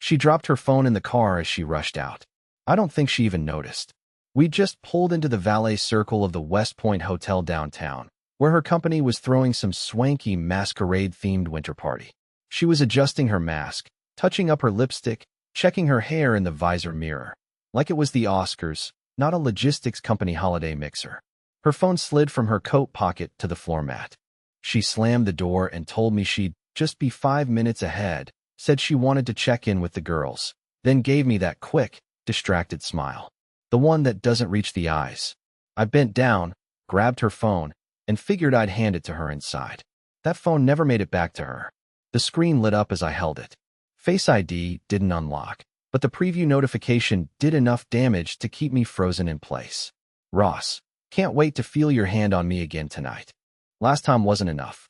She dropped her phone in the car as she rushed out. I don't think she even noticed. We just pulled into the valet circle of the West Point Hotel downtown, where her company was throwing some swanky masquerade-themed winter party. She was adjusting her mask, touching up her lipstick, checking her hair in the visor mirror, like it was the Oscars, not a logistics company holiday mixer. Her phone slid from her coat pocket to the floor mat. She slammed the door and told me she'd just be 5 minutes ahead, said she wanted to check in with the girls, then gave me that quick, distracted smile. The one that doesn't reach the eyes. I bent down, grabbed her phone, and figured I'd hand it to her inside. That phone never made it back to her. The screen lit up as I held it. Face ID didn't unlock, but the preview notification did enough damage to keep me frozen in place. Ross, can't wait to feel your hand on me again tonight. Last time wasn't enough.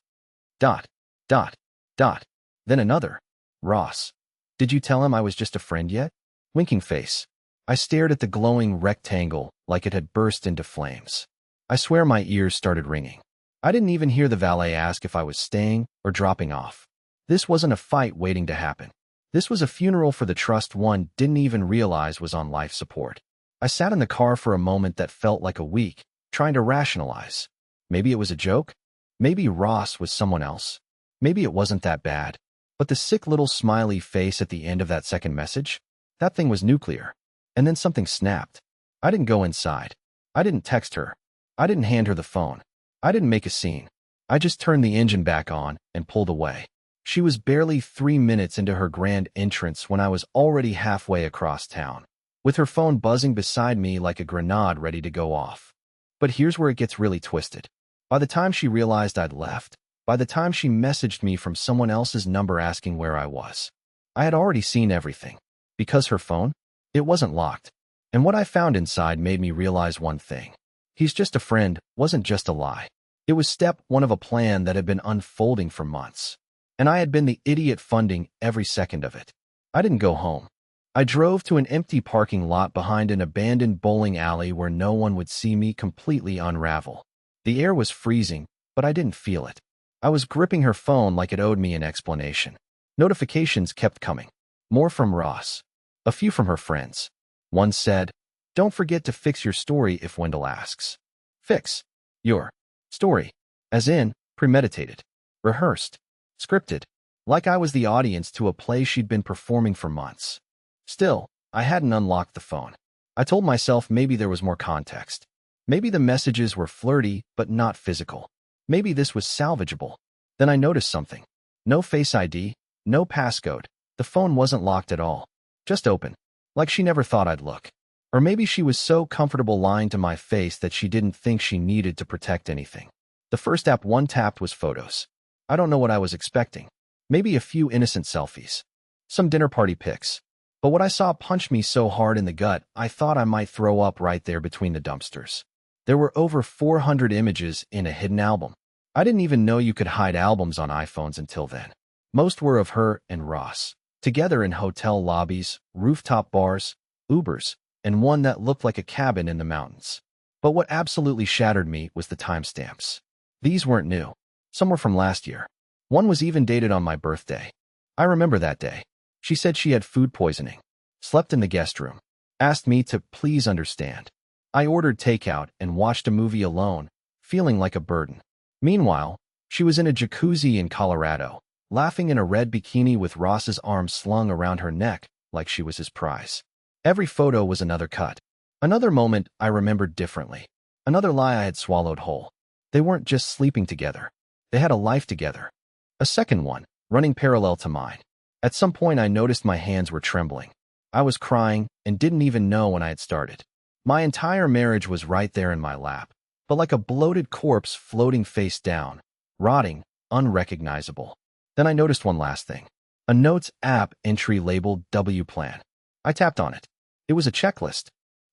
Dot, dot, dot. Then another. Ross, did you tell him I was just a friend yet? Winking face. I stared at the glowing rectangle like it had burst into flames. I swear my ears started ringing. I didn't even hear the valet ask if I was staying or dropping off. This wasn't a fight waiting to happen. This was a funeral for the trust one didn't even realize was on life support. I sat in the car for a moment that felt like a week, trying to rationalize. Maybe it was a joke? Maybe Ross was someone else? Maybe it wasn't that bad. But the sick little smiley face at the end of that second message? That thing was nuclear. And then something snapped. I didn't go inside. I didn't text her. I didn't hand her the phone. I didn't make a scene. I just turned the engine back on and pulled away. She was barely 3 minutes into her grand entrance when I was already halfway across town, with her phone buzzing beside me like a grenade ready to go off. But here's where it gets really twisted. By the time she realized I'd left, by the time she messaged me from someone else's number asking where I was, I had already seen everything. Because her phone? It wasn't locked. And what I found inside made me realize one thing. He's just a friend wasn't just a lie. It was step one of a plan that had been unfolding for months. And I had been the idiot funding every second of it. I didn't go home. I drove to an empty parking lot behind an abandoned bowling alley where no one would see me completely unravel. The air was freezing, but I didn't feel it. I was gripping her phone like it owed me an explanation. Notifications kept coming. More from Ross. A few from her friends. One said, "Don't forget to fix your story if Wendell asks." Fix. Your. Story. As in, premeditated. Rehearsed. Scripted. Like I was the audience to a play she'd been performing for months. Still, I hadn't unlocked the phone. I told myself maybe there was more context. Maybe the messages were flirty, but not physical. Maybe this was salvageable. Then I noticed something. No Face ID, no passcode. The phone wasn't locked at all. Just open. Like she never thought I'd look. Or maybe she was so comfortable lying to my face that she didn't think she needed to protect anything. The first app one tapped was photos. I don't know what I was expecting. Maybe a few innocent selfies. Some dinner party pics. But what I saw punched me so hard in the gut, I thought I might throw up right there between the dumpsters. There were over 400 images in a hidden album. I didn't even know you could hide albums on iPhones until then. Most were of her and Ross, together in hotel lobbies, rooftop bars, Ubers, and one that looked like a cabin in the mountains. But what absolutely shattered me was the timestamps. These weren't new. Some were from last year. One was even dated on my birthday. I remember that day. She said she had food poisoning, slept in the guest room, asked me to please understand. I ordered takeout and watched a movie alone, feeling like a burden. Meanwhile, she was in a jacuzzi in Colorado, laughing in a red bikini with Ross's arms slung around her neck like she was his prize. Every photo was another cut. Another moment I remembered differently. Another lie I had swallowed whole. They weren't just sleeping together. They had a life together. A second one, running parallel to mine. At some point I noticed my hands were trembling. I was crying and didn't even know when I had started. My entire marriage was right there in my lap, but like a bloated corpse floating face down, rotting, unrecognizable. Then I noticed one last thing. A Notes app entry labeled W Plan. I tapped on it. It was a checklist.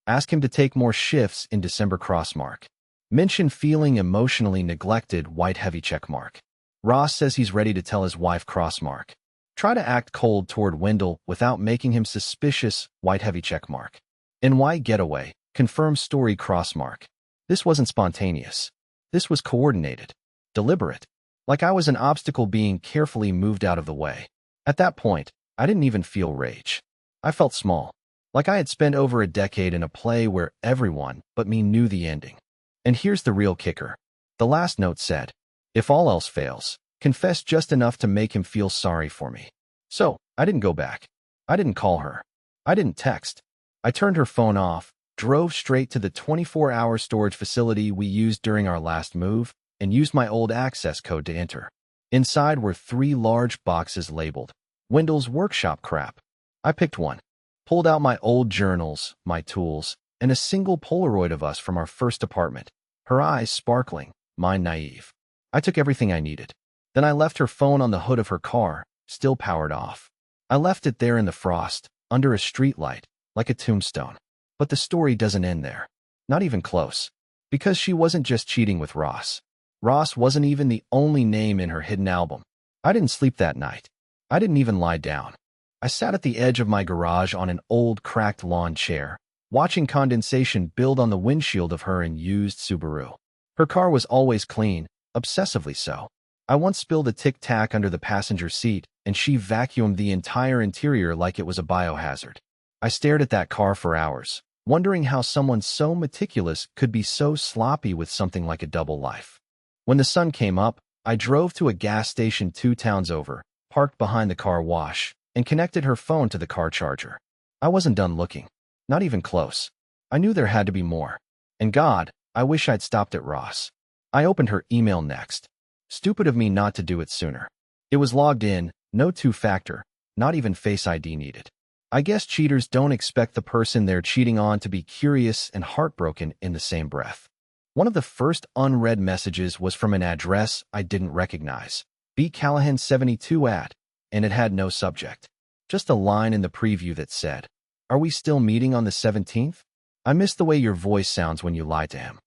Ask him to take more shifts in December crossmark. Mention feeling emotionally neglected white heavy checkmark. Ross says he's ready to tell his wife crossmark. Try to act cold toward Wendell without making him suspicious white heavy checkmark. NY getaway, confirm story crossmark. This wasn't spontaneous. This was coordinated. Deliberate. Like I was an obstacle being carefully moved out of the way. At that point, I didn't even feel rage. I felt small, like I had spent over a decade in a play where everyone but me knew the ending. And here's the real kicker. The last note said, if all else fails, confess just enough to make him feel sorry for me. So, I didn't go back. I didn't call her. I didn't text. I turned her phone off, drove straight to the 24-hour storage facility we used during our last move, and used my old access code to enter. Inside were 3 large boxes labeled Wendell's workshop crap. I picked one, pulled out my old journals, my tools, and a single Polaroid of us from our first apartment, her eyes sparkling, mine naive. I took everything I needed. Then I left her phone on the hood of her car, still powered off. I left it there in the frost, under a streetlight, like a tombstone. But the story doesn't end there. Not even close. Because she wasn't just cheating with Ross. Ross wasn't even the only name in her hidden album. I didn't sleep that night. I didn't even lie down. I sat at the edge of my garage on an old cracked lawn chair, watching condensation build on the windshield of her used Subaru. Her car was always clean, obsessively so. I once spilled a tic-tac under the passenger seat, and she vacuumed the entire interior like it was a biohazard. I stared at that car for hours, wondering how someone so meticulous could be so sloppy with something like a double life. When the sun came up, I drove to a gas station 2 towns over, parked behind the car wash, and connected her phone to the car charger. I wasn't done looking. Not even close. I knew there had to be more. And God, I wish I'd stopped at Ross. I opened her email next. Stupid of me not to do it sooner. It was logged in, no two-factor, not even Face ID needed. I guess cheaters don't expect the person they're cheating on to be curious and heartbroken in the same breath. One of the first unread messages was from an address I didn't recognize. B. Callahan 72 at, and it had no subject. Just a line in the preview that said, "Are we still meeting on the 17th? I miss the way your voice sounds when you lie to him."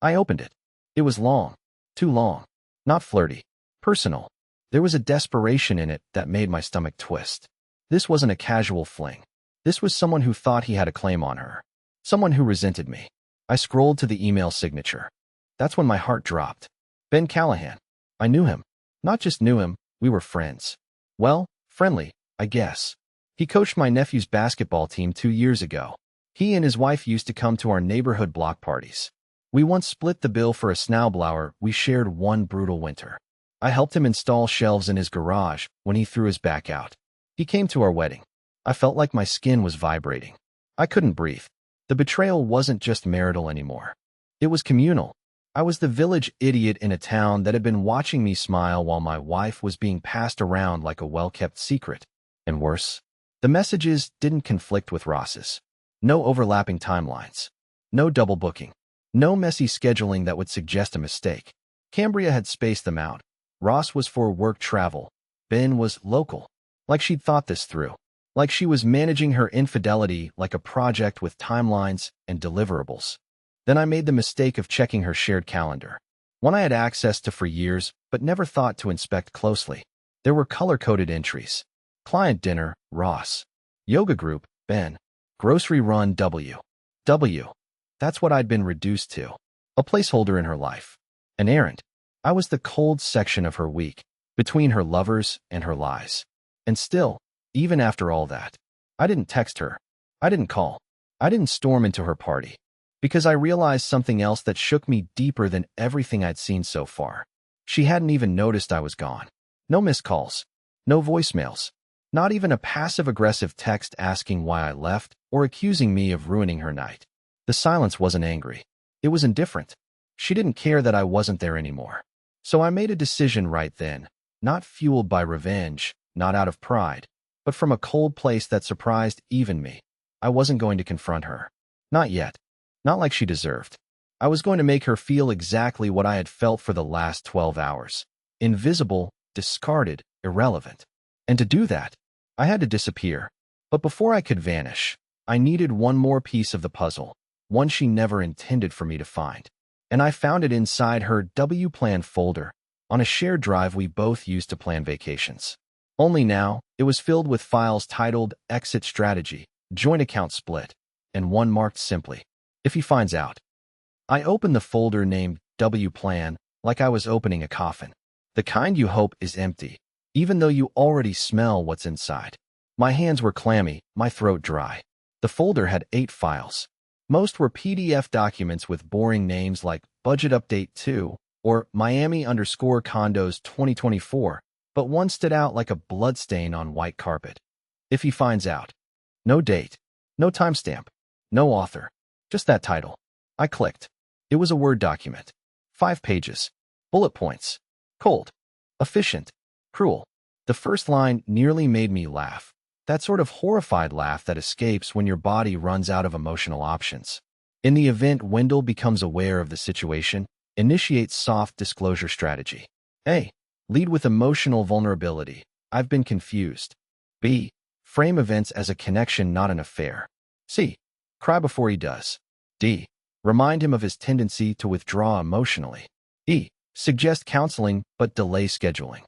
I opened it. It was long. Too long. Not flirty. Personal. There was a desperation in it that made my stomach twist. This wasn't a casual fling. This was someone who thought he had a claim on her. Someone who resented me. I scrolled to the email signature. That's when my heart dropped. Ben Callahan. I knew him. Not just knew him, we were friends. Well, friendly, I guess. He coached my nephew's basketball team 2 years ago. He and his wife used to come to our neighborhood block parties. We once split the bill for a snowblower we shared one brutal winter. I helped him install shelves in his garage when he threw his back out. He came to our wedding. I felt like my skin was vibrating. I couldn't breathe. The betrayal wasn't just marital anymore. It was communal. I was the village idiot in a town that had been watching me smile while my wife was being passed around like a well-kept secret. And worse, the messages didn't conflict with Ross's. No overlapping timelines. No double booking. No messy scheduling that would suggest a mistake. Cambria had spaced them out. Ross was for work travel. Ben was local. Like she'd thought this through. Like she was managing her infidelity like a project with timelines and deliverables. Then I made the mistake of checking her shared calendar. One I had access to for years, but never thought to inspect closely. There were color-coded entries. Client dinner, Ross. Yoga group, Ben. Grocery run, W. W. That's what I'd been reduced to. A placeholder in her life. An errand. I was the cold section of her week, between her lovers and her lies. And still, even after all that, I didn't text her. I didn't call. I didn't storm into her party. Because I realized something else that shook me deeper than everything I'd seen so far. She hadn't even noticed I was gone. No missed calls. No voicemails. Not even a passive-aggressive text asking why I left or accusing me of ruining her night. The silence wasn't angry. It was indifferent. She didn't care that I wasn't there anymore. So I made a decision right then, not fueled by revenge, not out of pride, but from a cold place that surprised even me. I wasn't going to confront her. Not yet. Not like she deserved. I was going to make her feel exactly what I had felt for the last 12 hours. Invisible, discarded, irrelevant. And to do that, I had to disappear. But before I could vanish, I needed one more piece of the puzzle, one she never intended for me to find. And I found it inside her W-Plan folder, on a shared drive we both used to plan vacations. Only now, it was filled with files titled Exit Strategy, Joint Account Split, and one marked simply, if he finds out. I opened the folder named W-Plan like I was opening a coffin. The kind you hope is empty, even though you already smell what's inside. My hands were clammy, my throat dry. The folder had 8 files. Most were PDF documents with boring names like Budget Update 2 or Miami_Condos 2024, but one stood out like a bloodstain on white carpet. If he finds out. No date. No timestamp. No author. Just that title. I clicked. It was a Word document. 5 pages. Bullet points. Cold. Efficient. Cruel. The first line nearly made me laugh. That sort of horrified laugh that escapes when your body runs out of emotional options. In the event Wendell becomes aware of the situation, initiate soft disclosure strategy. A. Lead with emotional vulnerability. I've been confused. B. Frame events as a connection, not an affair. C. Cry before he does. D. Remind him of his tendency to withdraw emotionally. E. Suggest counseling, but delay scheduling.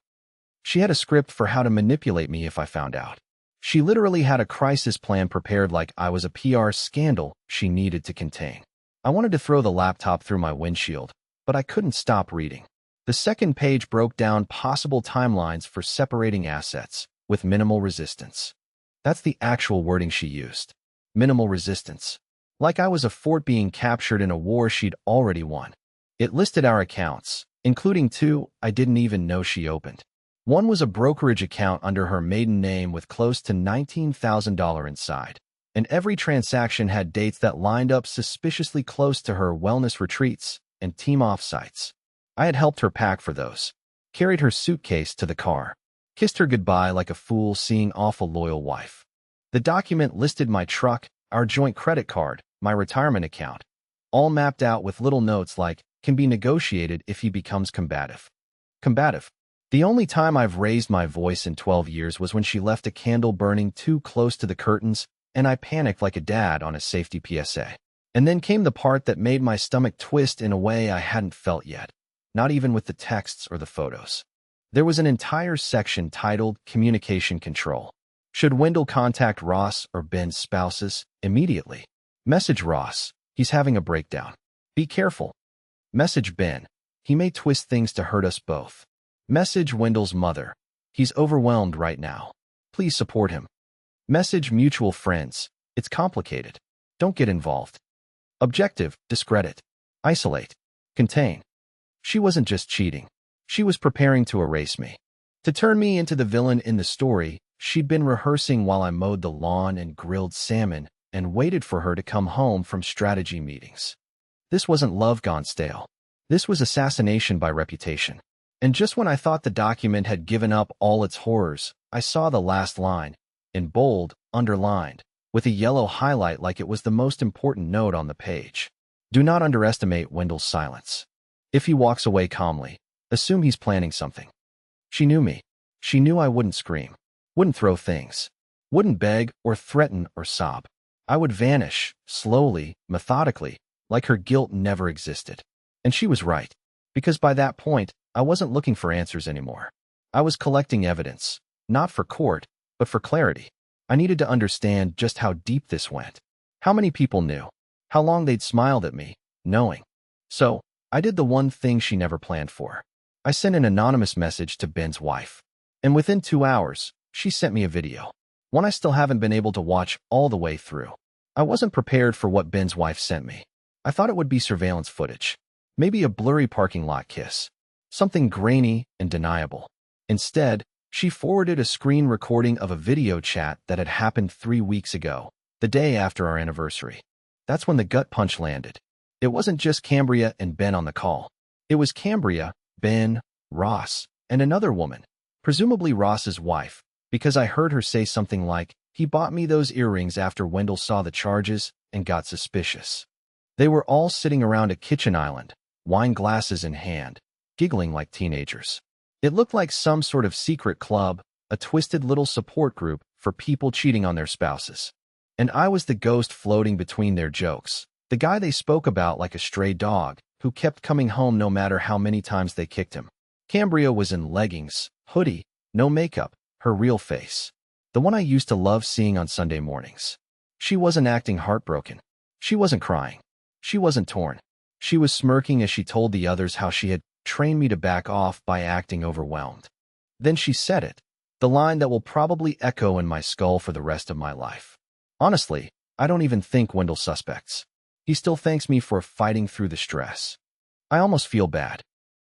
She had a script for how to manipulate me if I found out. She literally had a crisis plan prepared like I was a PR scandal she needed to contain. I wanted to throw the laptop through my windshield, but I couldn't stop reading. The second page broke down possible timelines for separating assets with minimal resistance. That's the actual wording she used. Minimal resistance. Like I was a fort being captured in a war she'd already won. It listed our accounts, including 2 I didn't even know she opened. One was a brokerage account under her maiden name with close to $19,000 inside, and every transaction had dates that lined up suspiciously close to her wellness retreats and team offsites. I had helped her pack for those, carried her suitcase to the car, kissed her goodbye like a fool seeing off a loyal wife. The document listed my truck, our joint credit card, my retirement account, all mapped out with little notes like, can be negotiated if he becomes combative. Combative. The only time I've raised my voice in 12 years was when she left a candle burning too close to the curtains, and I panicked like a dad on a safety PSA. And then came the part that made my stomach twist in a way I hadn't felt yet, not even with the texts or the photos. There was an entire section titled Communication Control. Should Wendell contact Ross or Ben's spouses immediately? Message Ross. He's having a breakdown. Be careful. Message Ben. He may twist things to hurt us both. Message Wendell's mother. He's overwhelmed right now. Please support him. Message mutual friends. It's complicated. Don't get involved. Objective, discredit. Isolate. Contain. She wasn't just cheating. She was preparing to erase me. To turn me into the villain in the story she'd been rehearsing while I mowed the lawn and grilled salmon and waited for her to come home from strategy meetings. This wasn't love gone stale. This was assassination by reputation. And just when I thought the document had given up all its horrors, I saw the last line, in bold, underlined, with a yellow highlight like it was the most important note on the page. Do not underestimate Wendell's silence. If he walks away calmly, assume he's planning something. She knew me. She knew I wouldn't scream, wouldn't throw things, wouldn't beg or threaten or sob. I would vanish, slowly, methodically, like her guilt never existed. And she was right, because by that point, I wasn't looking for answers anymore. I was collecting evidence, not for court, but for clarity. I needed to understand just how deep this went, how many people knew, how long they'd smiled at me, knowing. So, I did the one thing she never planned for. I sent an anonymous message to Ben's wife. And within 2 hours, she sent me a video. One I still haven't been able to watch all the way through. I wasn't prepared for what Ben's wife sent me. I thought it would be surveillance footage. Maybe a blurry parking lot kiss. Something grainy and deniable. Instead, she forwarded a screen recording of a video chat that had happened 3 weeks ago, the day after our anniversary. That's when the gut punch landed. It wasn't just Cambria and Ben on the call. It was Cambria, Ben, Ross, and another woman, presumably Ross's wife, because I heard her say something like, he bought me those earrings after Wendell saw the charges and got suspicious. They were all sitting around a kitchen island, wine glasses in hand, giggling like teenagers. It looked like some sort of secret club, a twisted little support group for people cheating on their spouses. And I was the ghost floating between their jokes, the guy they spoke about like a stray dog, who kept coming home no matter how many times they kicked him. Cambria was in leggings, hoodie, no makeup, her real face. The one I used to love seeing on Sunday mornings. She wasn't acting heartbroken. She wasn't crying. She wasn't torn. She was smirking as she told the others how she had trained me to back off by acting overwhelmed. Then she said it. The line that will probably echo in my skull for the rest of my life. Honestly, I don't even think Wendell suspects. He still thanks me for fighting through the stress. I almost feel bad.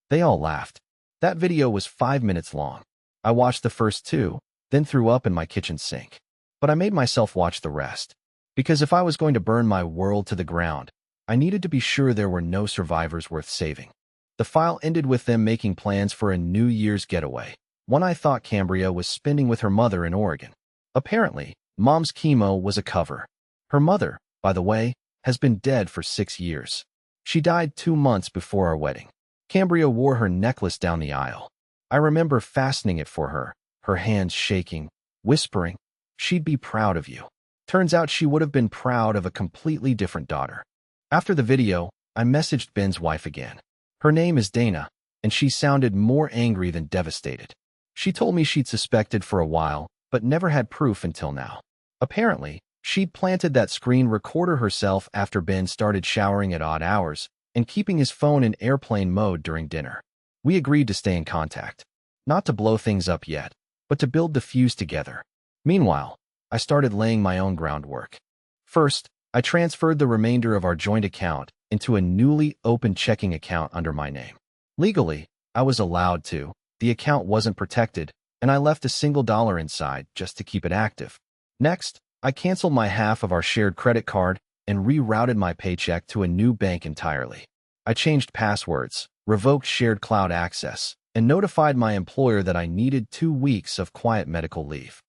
They all laughed. That video was 5 minutes long. I watched the first 2, then threw up in my kitchen sink. But I made myself watch the rest. Because if I was going to burn my world to the ground, I needed to be sure there were no survivors worth saving. The file ended with them making plans for a New Year's getaway, one I thought Cambria was spending with her mother in Oregon. Apparently, Mom's chemo was a cover. Her mother, by the way, has been dead for 6 years. She died 2 months before our wedding. Cambria wore her necklace down the aisle. I remember fastening it for her, her hands shaking, whispering, "She'd be proud of you." Turns out she would have been proud of a completely different daughter. After the video, I messaged Ben's wife again. Her name is Dana, and she sounded more angry than devastated. She told me she'd suspected for a while, but never had proof until now. Apparently, she'd planted that screen recorder herself after Ben started showering at odd hours and keeping his phone in airplane mode during dinner. We agreed to stay in contact. Not to blow things up yet, but to build the fuse together. Meanwhile, I started laying my own groundwork. First, I transferred the remainder of our joint account into a newly opened checking account under my name. Legally, I was allowed to. The account wasn't protected, and I left $1 inside just to keep it active. Next, I canceled my half of our shared credit card and rerouted my paycheck to a new bank entirely. I changed passwords, revoked shared cloud access, and notified my employer that I needed 2 weeks of quiet medical leave.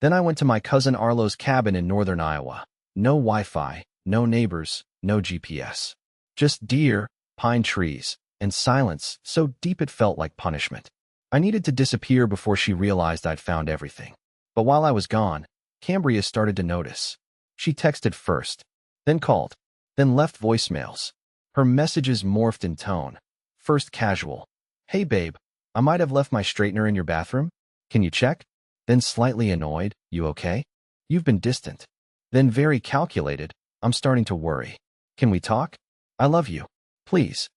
Then I went to my cousin Arlo's cabin in northern Iowa. No Wi-Fi, no neighbors, no GPS. Just deer, pine trees, and silence so deep it felt like punishment. I needed to disappear before she realized I'd found everything. But while I was gone, Cambria started to notice. She texted first, then called, then left voicemails. Her messages morphed in tone. First casual. "Hey babe, I might have left my straightener in your bathroom. Can you check?" Then slightly annoyed, "You okay? You've been distant." Then very calculated, "I'm starting to worry. Can we talk? I love you. Please."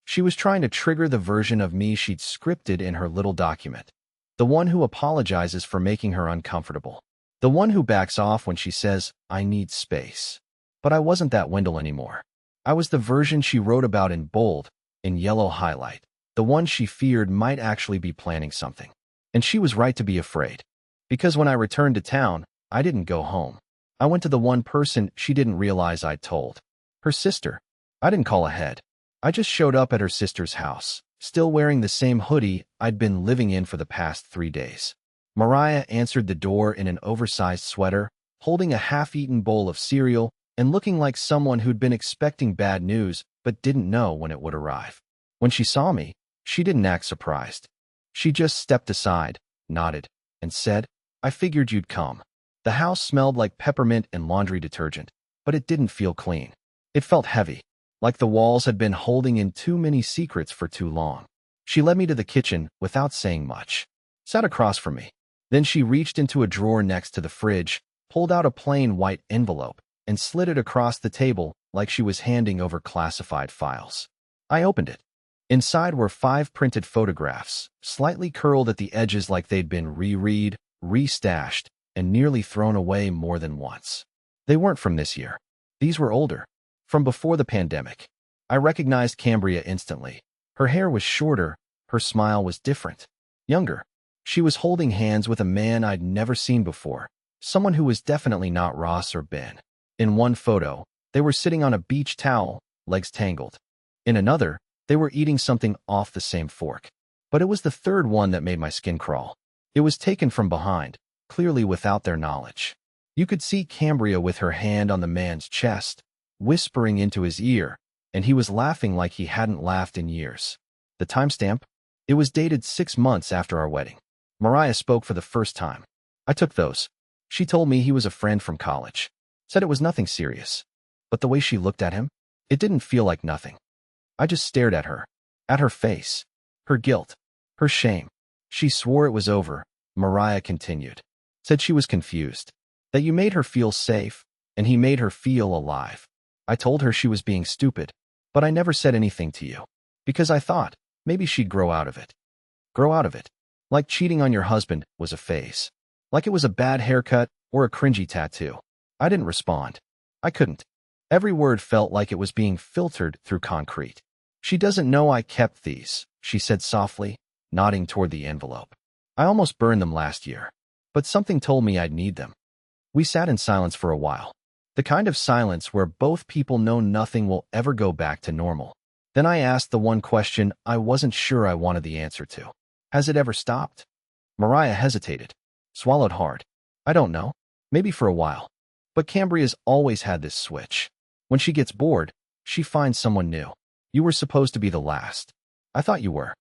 She was trying to trigger the version of me she'd scripted in her little document. The one who apologizes for making her uncomfortable. The one who backs off when she says, "I need space." But I wasn't that Wendell anymore. I was the version she wrote about in bold, in yellow highlight. The one she feared might actually be planning something. And she was right to be afraid. Because when I returned to town, I didn't go home. I went to the one person she didn't realize I'd told. Her sister. I didn't call ahead. I just showed up at her sister's house, still wearing the same hoodie I'd been living in for the past 3 days. Mariah answered the door in an oversized sweater, holding a half-eaten bowl of cereal and looking like someone who'd been expecting bad news but didn't know when it would arrive. When she saw me, she didn't act surprised. She just stepped aside, nodded, and said, "I figured you'd come." The house smelled like peppermint and laundry detergent, but it didn't feel clean. It felt heavy, like the walls had been holding in too many secrets for too long. She led me to the kitchen without saying much. Sat across from me. Then she reached into a drawer next to the fridge, pulled out a plain white envelope, and slid it across the table like she was handing over classified files. I opened it. Inside were 5 printed photographs, slightly curled at the edges like they'd been reread, restashed, and nearly thrown away more than once. They weren't from this year. These were older. From before the pandemic. I recognized Cambria instantly. Her hair was shorter, her smile was different. Younger. She was holding hands with a man I'd never seen before, someone who was definitely not Ross or Ben. In one photo, they were sitting on a beach towel, legs tangled. In another, they were eating something off the same fork. But it was the third one that made my skin crawl. It was taken from behind, clearly without their knowledge. You could see Cambria with her hand on the man's chest, whispering into his ear, and he was laughing like he hadn't laughed in years. The timestamp? It was dated 6 months after our wedding. Mariah spoke for the first time. I took those. She told me he was a friend from college. Said it was nothing serious. But the way she looked at him, it didn't feel like nothing. I just stared at her face, her guilt, her shame. She swore it was over. Mariah continued. Said she was confused. That you made her feel safe, and he made her feel alive. I told her she was being stupid, but I never said anything to you. Because I thought, maybe she'd grow out of it. Grow out of it. Like cheating on your husband was a phase. Like it was a bad haircut or a cringy tattoo. I didn't respond. I couldn't. Every word felt like it was being filtered through concrete. She doesn't know I kept these, she said softly, nodding toward the envelope. I almost burned them last year, but something told me I'd need them. We sat in silence for a while. The kind of silence where both people know nothing will ever go back to normal. Then I asked the one question I wasn't sure I wanted the answer to. Has it ever stopped? Mariah hesitated, swallowed hard. I don't know. Maybe for a while. But Cambria's always had this switch. When she gets bored, she finds someone new. You were supposed to be the last. I thought you were.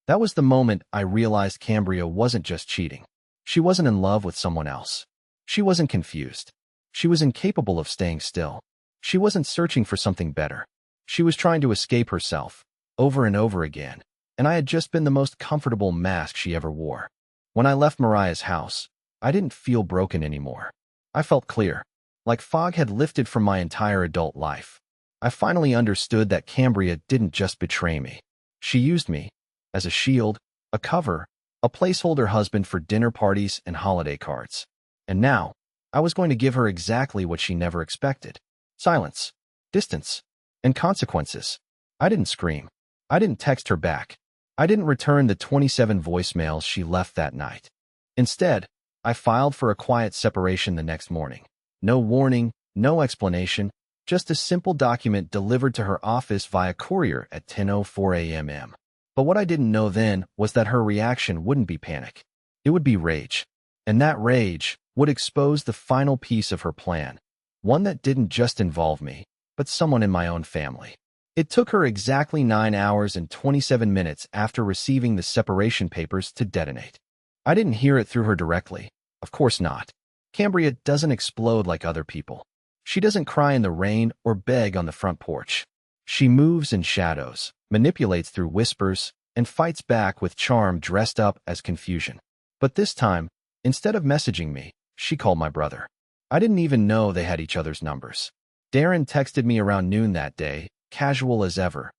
That was the moment I realized Cambria wasn't just cheating. She wasn't in love with someone else. She wasn't confused. She was incapable of staying still. She wasn't searching for something better. She was trying to escape herself, over and over again, and I had just been the most comfortable mask she ever wore. When I left Mariah's house, I didn't feel broken anymore. I felt clear, like fog had lifted from my entire adult life. I finally understood that Cambria didn't just betray me. She used me as a shield, a cover, a placeholder husband for dinner parties and holiday cards. And now, I was going to give her exactly what she never expected. Silence, distance, and consequences. I didn't scream. I didn't text her back. I didn't return the 27 voicemails she left that night. Instead, I filed for a quiet separation the next morning. No warning, no explanation, just a simple document delivered to her office via courier at 10:04 a.m. But what I didn't know then was that her reaction wouldn't be panic. It would be rage. And that rage would expose the final piece of her plan, one that didn't just involve me, but someone in my own family. It took her exactly 9 hours and 27 minutes after receiving the separation papers to detonate. I didn't hear it through her directly. Of course not. Cambria doesn't explode like other people. She doesn't cry in the rain or beg on the front porch. She moves in shadows, manipulates through whispers, and fights back with charm dressed up as confusion. But this time, instead of messaging me, she called my brother. I didn't even know they had each other's numbers. Darren texted me around noon that day, casual as ever.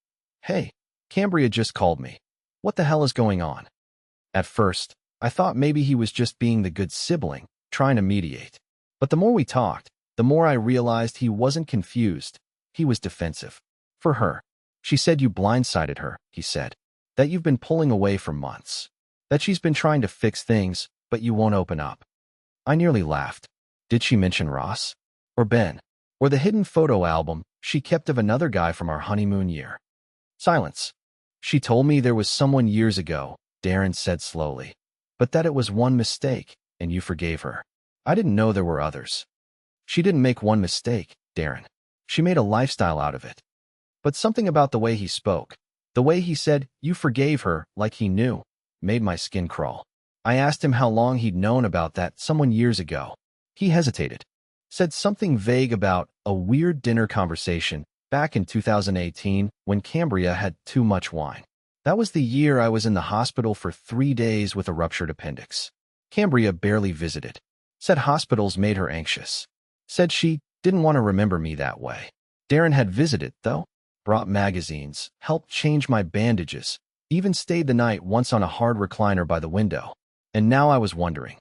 Hey, Cambria just called me. What the hell is going on? At first, I thought maybe he was just being the good sibling, trying to mediate. But the more we talked, the more I realized he wasn't confused. He was defensive. For her. She said you blindsided her, he said. That you've been pulling away for months. That she's been trying to fix things, but you won't open up. I nearly laughed. Did she mention Ross? Or Ben? Or the hidden photo album she kept of another guy from our honeymoon year? Silence. She told me there was someone years ago, Darren said slowly. But that it was one mistake, and you forgave her. I didn't know there were others. She didn't make one mistake, Darren. She made a lifestyle out of it. But something about the way he spoke, the way he said, you forgave her, like he knew, made my skin crawl. I asked him how long he'd known about that someone years ago. He hesitated, said something vague about a weird dinner conversation back in 2018 when Cambria had too much wine. That was the year I was in the hospital for 3 days with a ruptured appendix. Cambria barely visited. Said hospitals made her anxious. Said she didn't want to remember me that way. Darren had visited, though. Brought magazines, helped change my bandages, even stayed the night once on a hard recliner by the window. And now I was wondering,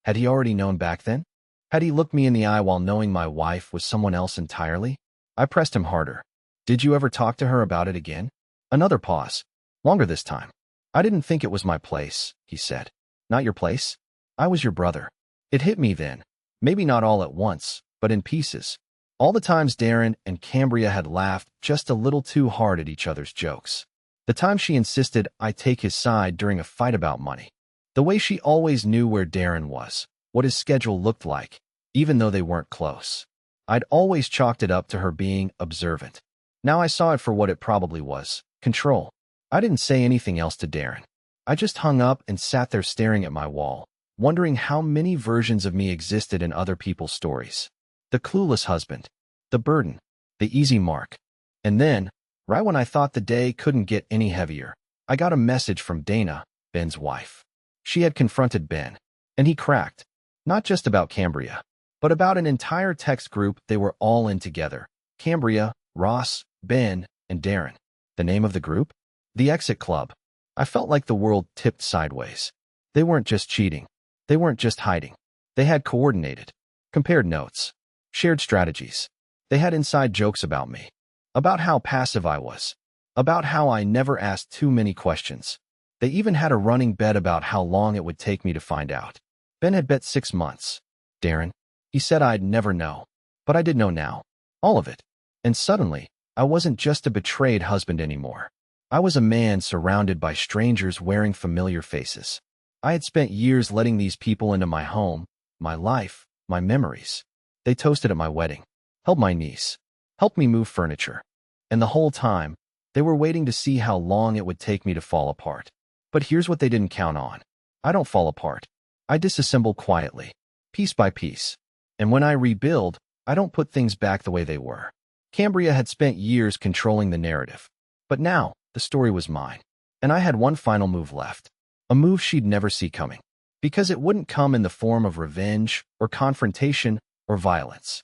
had he already known back then? Had he looked me in the eye while knowing my wife was someone else entirely? I pressed him harder. Did you ever talk to her about it again? Another pause. Longer this time. I didn't think it was my place, he said. Not your place? I was your brother. It hit me then. Maybe not all at once, but in pieces. All the times Darren and Cambria had laughed just a little too hard at each other's jokes. The time she insisted I take his side during a fight about money. The way she always knew where Darren was, what his schedule looked like, even though they weren't close. I'd always chalked it up to her being observant. Now I saw it for what it probably was, control. I didn't say anything else to Darren. I just hung up and sat there staring at my wall, wondering how many versions of me existed in other people's stories. The clueless husband, the burden, the easy mark. And then, right when I thought the day couldn't get any heavier, I got a message from Dana, Ben's wife. She had confronted Ben, and he cracked, not just about Cambria, but about an entire text group they were all in together. Cambria, Ross, Ben, and Darren. The name of the group? The Exit Club. I felt like the world tipped sideways. They weren't just cheating. They weren't just hiding. They had coordinated, compared notes, shared strategies. They had inside jokes about me, about how passive I was, about how I never asked too many questions. They even had a running bet about how long it would take me to find out. Ben had bet 6 months. Darren, he said I'd never know. But I did know now. All of it. And suddenly, I wasn't just a betrayed husband anymore. I was a man surrounded by strangers wearing familiar faces. I had spent years letting these people into my home, my life, my memories. They toasted at my wedding, held my niece, helped me move furniture. And the whole time, they were waiting to see how long it would take me to fall apart. But here's what they didn't count on. I don't fall apart. I disassemble quietly, piece by piece. And when I rebuild, I don't put things back the way they were. Cambria had spent years controlling the narrative. But now, the story was mine. And I had one final move left. A move she'd never see coming. Because it wouldn't come in the form of revenge, or confrontation, or violence.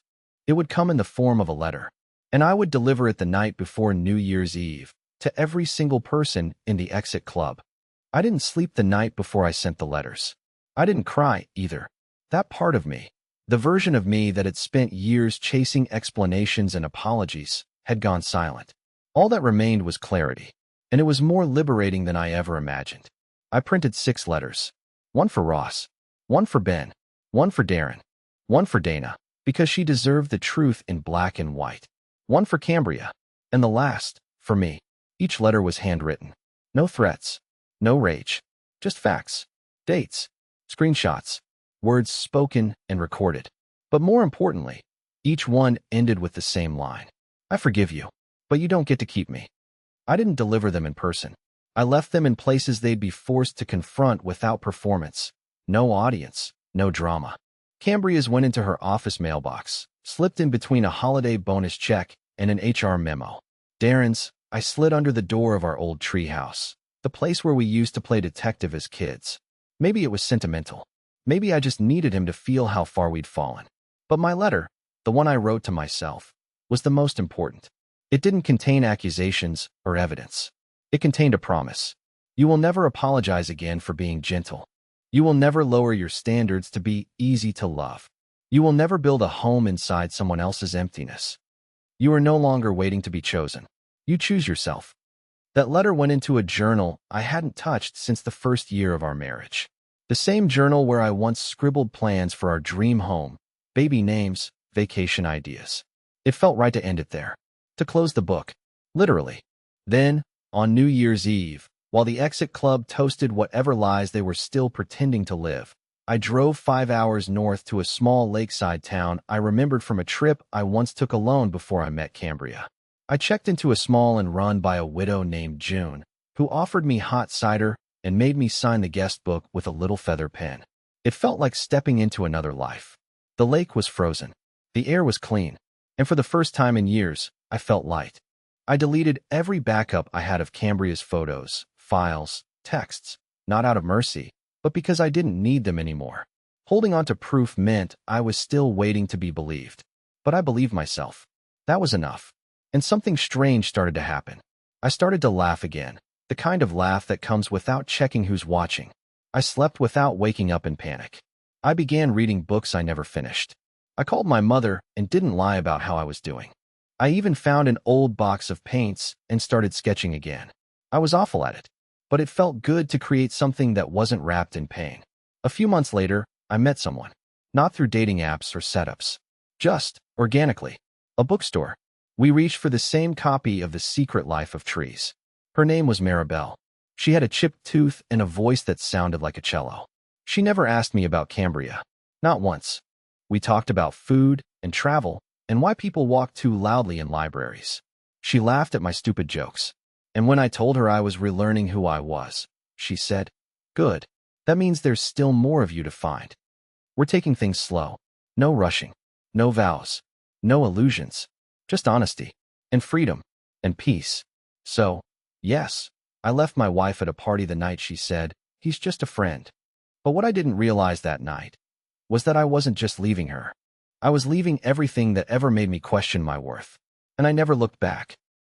It would come in the form of a letter. And I would deliver it the night before New Year's Eve, to every single person in the exit club. I didn't sleep the night before I sent the letters. I didn't cry, either. That part of me, the version of me that had spent years chasing explanations and apologies, had gone silent. All that remained was clarity, and it was more liberating than I ever imagined. I printed 6 letters. One for Ross, one for Ben, one for Darren, one for Dana, because she deserved the truth in black and white, one for Cambria, and the last, for me. Each letter was handwritten. No threats, no rage, just facts, dates, screenshots, words spoken and recorded. But more importantly, each one ended with the same line. I forgive you, but you don't get to keep me. I didn't deliver them in person. I left them in places they'd be forced to confront without performance. No audience, no drama. Cambria's went into her office mailbox, slipped in between a holiday bonus check and an HR memo. Darren's, I slid under the door of our old treehouse, the place where we used to play detective as kids. Maybe it was sentimental. Maybe I just needed him to feel how far we'd fallen. But my letter, the one I wrote to myself, was the most important. It didn't contain accusations or evidence. It contained a promise. You will never apologize again for being gentle. You will never lower your standards to be easy to love. You will never build a home inside someone else's emptiness. You are no longer waiting to be chosen. You choose yourself. That letter went into a journal I hadn't touched since the first year of our marriage. The same journal where I once scribbled plans for our dream home, baby names, vacation ideas. It felt right to end it there. To close the book. Literally. Then, on New Year's Eve, while the exit club toasted whatever lies they were still pretending to live, I drove 5 hours north to a small lakeside town I remembered from a trip I once took alone before I met Cambria. I checked into a small inn run by a widow named June, who offered me hot cider and made me sign the guest book with a little feather pen. It felt like stepping into another life. The lake was frozen. The air was clean. And for the first time in years, I felt light. I deleted every backup I had of Cambria's photos, files, texts, not out of mercy, but because I didn't need them anymore. Holding on to proof meant I was still waiting to be believed. But I believed myself. That was enough. And something strange started to happen. I started to laugh again, the kind of laugh that comes without checking who's watching. I slept without waking up in panic. I began reading books I never finished. I called my mother and didn't lie about how I was doing. I even found an old box of paints and started sketching again. I was awful at it, but it felt good to create something that wasn't wrapped in pain. A few months later, I met someone. Not through dating apps or setups. Just, organically. A bookstore. We reached for the same copy of The Secret Life of Trees. Her name was Maribel. She had a chipped tooth and a voice that sounded like a cello. She never asked me about Cambria. Not once. We talked about food and travel and why people walk too loudly in libraries. She laughed at my stupid jokes. And when I told her I was relearning who I was, she said, "Good. That means there's still more of you to find. We're taking things slow. No rushing. No vows. No illusions. Just honesty. And freedom. And peace." So, yes, I left my wife at a party the night she said, "He's just a friend." But what I didn't realize that night was that I wasn't just leaving her. I was leaving everything that ever made me question my worth. And I never looked back.